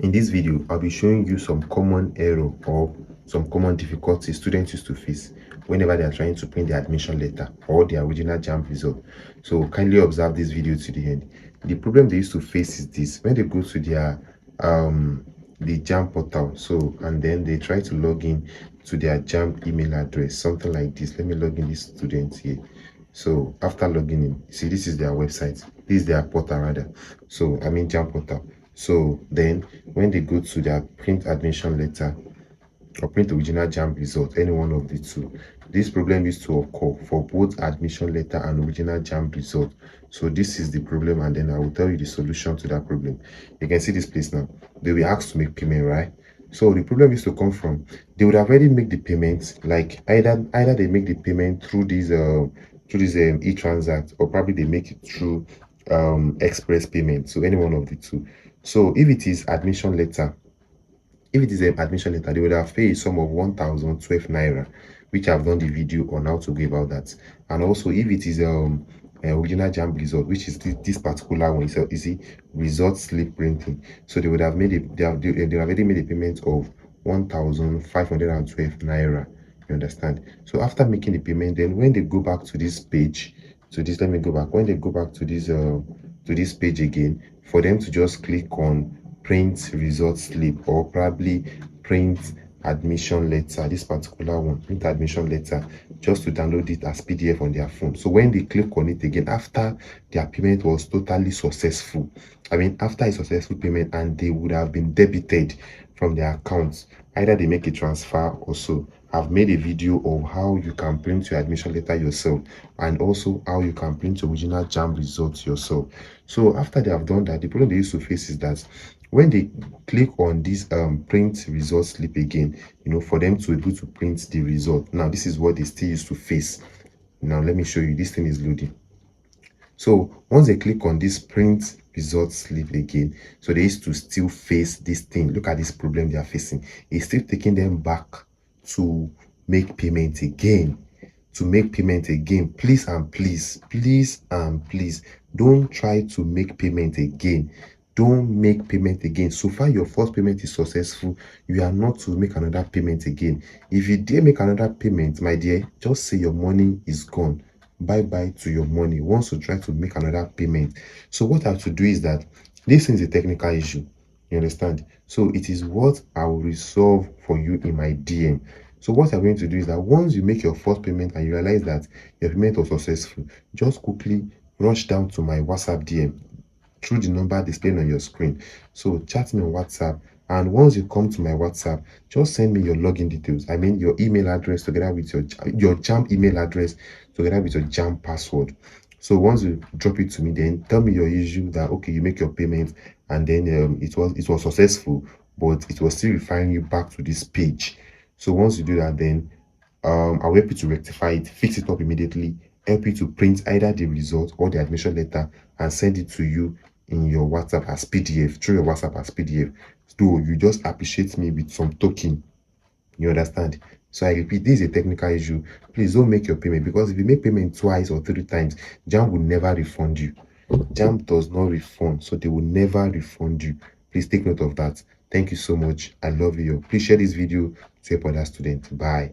In this video, I'll be showing you some common error or some common difficulties students used to face whenever they are trying to print their admission letter or their original JAMB result. So kindly observe this video to the end. The problem they used to face is this: when they go to their the JAMB portal, and then they try to log in to their JAMB email address, something like this. Let me log in this student here. So after logging in, see, this is their website, this is their portal rather. So I mean JAMB portal. So then when they go to their print admission letter or print original JAMB result, any one of the two, this problem used to occur for both admission letter and original JAMB result. So this is the problem, and then I will tell you the solution to that problem. You can see this place now. They will ask to make payment, right? So the problem used to come from, they would have already make the payment, like either they make the payment through this e-transact, or probably they make it through express payment. So any one of the two. So if it is admission letter, they would have paid a sum of 1,012 naira, which I've done the video on how to go about that. And also, if it is original JAMB result, which is this particular one, is a result slip printing. So they would have made they have already made a payment of 1,512 naira. You understand? So after making the payment, then when they go back to this page, let me go back. When they go back to this page again, for them to just click on print result slip, or probably print admission letter, this particular one, print admission letter, just to download it as PDF on their phone. So when they click on it again, after their payment was totally successful, after a successful payment, and they would have been debited from their accounts, either they make a transfer or so. I've made a video of how you can print your admission letter yourself, and also how you can print your original JAMB results yourself. So after they have done that, the problem they used to face is that when they click on this print result slip again, for them to be able to print the result, now this is what they still used to face. Now let me show you. This thing is loading. So once they click on this print result slip again, so they used to still face this thing. Look at this problem they are facing. It's still taking them back to make payment again. Please and please, don't try to make payment again. Don't make payment again. So far your first payment is successful, you are not to make another payment again. If you dare make another payment, my dear, just say your money is gone. Bye bye to your money once you try to make another payment. So what I have to do is that this is a technical issue, you understand? So it is what I will resolve for you in my DM. So what I'm going to do is that once you make your first payment and you realize that your payment was successful, just quickly rush down to my WhatsApp DM through the number displayed on your screen. So chat me on WhatsApp, and once you come to my WhatsApp, just send me your login details. Your email address together with your JAMB email address together with your JAMB password. So once you drop it to me, then tell me your issue, that okay, you make your payment and then it was successful, but it was still referring you back to this page. So once you do that, then I'll help you to rectify it, fix it up immediately, help you to print either the result or the admission letter and send it to you in your WhatsApp as PDF, through your WhatsApp as PDF. So you just appreciate me with some token. You understand? So I repeat, this is a technical issue. Please don't make your payment, because if you make payment twice or 3 times, JAMB will never refund you. JAMB does not refund, so they will never refund you. Please take note of that. Thank you so much. I love you. Please share this video to help other students. Bye.